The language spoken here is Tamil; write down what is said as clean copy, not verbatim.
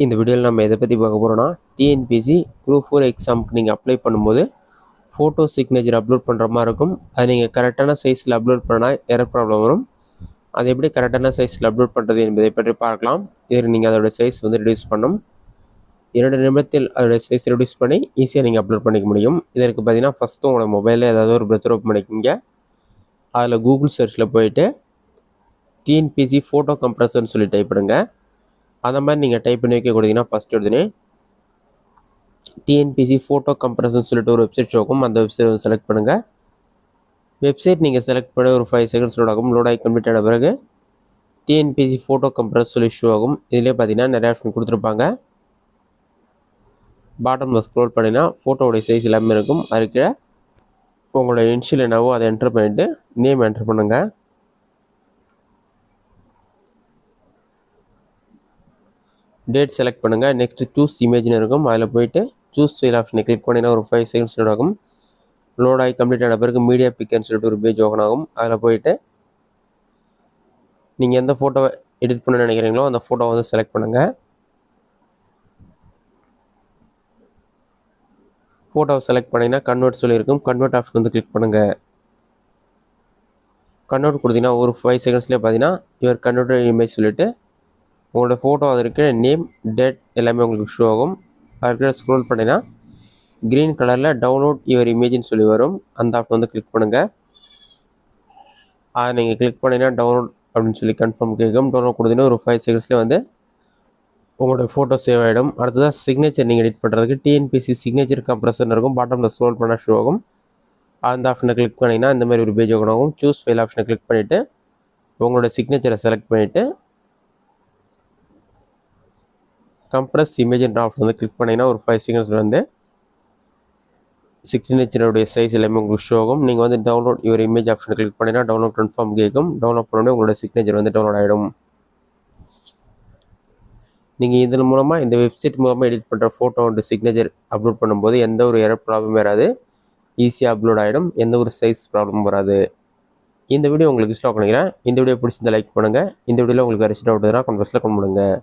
இந்த வீடியோவில் நம்ம எதை பற்றி பார்க்க போகிறோன்னா டிஎன்பிஎஸ்சி குரூப் 4 எக்ஸாமுக்கு நீங்கள் அப்ளை பண்ணும்போது ஃபோட்டோ சிக்னேச்சர் அப்லோட் பண்ணுற மாதிரி இருக்கும். அது நீங்கள் கரெக்டான சைஸில் அப்லோட் பண்ணால் எரர் ப்ராப்ளம் வரும். அது எப்படி கரெக்டான சைஸில் அப்லோட் பண்ணுறது என்பதை பற்றி பார்க்கலாம். இதற்கு நீங்கள் அதோட சைஸ் ரெடியூஸ் பண்ணணும். 2 நிமிடத்தில் அதோட சைஸ் ரெடியூஸ் பண்ணி ஈஸியாக நீங்கள் அப்லோட் பண்ணிக்க முடியும். இதற்கு பார்த்தீங்கன்னா ஃபஸ்ட்டு உங்களோட மொபைலில் ஏதாவது ஒரு ப்ரௌசர் ஓப்பன் பண்ணிக்கிங்க. அதில் கூகுள் சர்ச்சில் போயிட்டு டிஎன்பிஎஸ்சி ஃபோட்டோ கம்ப்ரஸர்னு சொல்லி டைப் பண்ணுங்க. அந்த மாதிரி நீங்கள் டைப் பண்ணி வைக்க கொடுத்தீங்கன்னா ஃபஸ்ட் எடுத்துனே டிஎன்பிஎஸ்சி ஃபோட்டோ கம்ப்ரஸர்னு சொல்லிட்டு ஒரு வெப்சைட் ஷோக்கும். அந்த வெப்சைட் செலக்ட் பண்ணுங்கள். வெப்சைட் நீங்கள் செலக்ட் பண்ண ஒரு 5 செகண்ட்ஸ் லோட் ஆகும். லோட் ஆகி கம்ப்ளீட் ஆன பிறகு டிஎன்பிஎஸ்சி ஃபோட்டோ கம்ப்ரஸ் சொல்லி ஷோ ஆகும். இதிலே பார்த்தீங்கன்னா நிறைய ஆப்ஷன் கொடுத்துருப்பாங்க. பாட்டமில் ஸ்க்ரோல் பண்ணினா ஃபோட்டோடைய சைஸ் எல்லாமே இருக்கும். அதுக்கு உங்களோட இனிஷியல் என்னவோ அதை என்டர் பண்ணிவிட்டு நேம் என்டர் பண்ணுங்கள். டேட் செலக்ட் பண்ணுங்கள். நெக்ஸ்ட்டு சூஸ் இமேஜ்னு இருக்கும். அதில் போயிட்டு சூஸ் ஃபைல் ஆப்ஷனை கிளிக் பண்ணினா ஒரு 5 செகண்ட்ஸ் லோட் ஆகும். லோட் ஆகி கம்ப்ளீட் ஆன பிறகு மீடியா பிக்னு சொல்லிட்டு ஒரு பேஜ் ஓப்பன் ஆகும். அதில் போயிட்டு நீங்கள் எந்த ஃபோட்டோவை எடிட் பண்ண நினைக்கிறீங்களோ அந்த ஃபோட்டோவை செலக்ட் பண்ணுங்கள். ஃபோட்டோவை செலக்ட் பண்ணிங்கன்னா கன்வெர்ட் சொல்லியிருக்கும். கன்வெர்ட் ஆப்ஷன் கிளிக் பண்ணுங்கள். கன்வெர்ட் கொடுத்தீங்கன்னா ஒரு 5 செகண்ட்ஸ்லேயே பார்த்தீங்கன்னா யுவர் கன்வெர்ட் இமேஜ் சொல்லிவிட்டு உங்களோட ஃபோட்டோ அது இருக்கிற நேம் டேட் எல்லாமே உங்களுக்கு ஷோ ஆகும். அதுக்கு ஸ்க்ரோல் பண்ணிங்கன்னா க்ரீன் கலரில் டவுன்லோட் யுவர் இமேஜ்னு சொல்லி வரும். அந்த ஆப்ஷன் கிளிக் பண்ணுங்கள். அதை நீங்கள் கிளிக் பண்ணிங்கன்னா டவுன்லோட் அப்படின்னு சொல்லி கன்ஃபார்ம் கேட்கும். டவுன்லோட் கொடுத்தீங்கன்னா ஒரு 5 செகண்ட்ஸ்லேயே உங்களோட ஃபோட்டோ சேவ் ஆகிடும். அடுத்ததாக சிக்னேச்சர் நீங்கள் எடிட் பண்ணுறதுக்கு டிஎன்பிஎஸ்சி சிக்னேச்சர் கம்ப்ரஸர்னு இருக்கும். பாட்டமில் ஸ்க்ரோல் பண்ணால் ஷோ ஆகும். அந்த ஆப்ஷனை கிளிக் பண்ணிங்கன்னா இந்த மாதிரி ஒரு பேஜ் ஓப்பன் ஆகும். சூஸ் ஃபைல் ஆப்ஷனை கிளிக் பண்ணிவிட்டு உங்களோட சிக்னேச்சரை செலக்ட் பண்ணிவிட்டு கம்ப்ரஸ் இமேஜ்ன்ற ஆப்ஷன் கிளிக் பண்ணிங்கன்னா ஒரு 5 செகண்ட்ஸில் சிக்னேச்சருடைய சைஸ் எல்லாமே உங்களுக்கு ஷோ ஆகும். நீங்கள் டவுன்லோட் யுவர் இமேஜ் ஆப்ஷனை கிளிக் பண்ணிங்கன்னா டவுன்லோட் கன்ஃபார்ம் கேட்கும். டவுன்லோட் பண்ணோடனே உங்களோட சிக்னேச்சர் டவுன்லோட் ஆகிடும். நீங்கள் இதன் மூலமாக இந்த வெப்சைட் மூலமாக எடிட் பண்ணுற ஃபோட்டோ அண்ட் சிக்னேச்சர் அப்லோட் பண்ணும்போது எந்த ஒரு எரர் ப்ராப்ளம் வராது. ஈஸியாக அப்லோட் ஆகிடும். எந்த ஒரு சைஸ் ப்ராப்ளமும் வராது. இந்த வீடியோ உங்களுக்கு இஷ்டம் பண்ணிக்கிறேன். இந்த வீடியோ பிடிச்சிருந்தா லைக் பண்ணுங்கள். இந்த வீடியோவில் உங்களுக்கு வேறு டவுட் கமெண்ட் பாக்ஸில் கமெண்ட் பண்ணுங்கள்.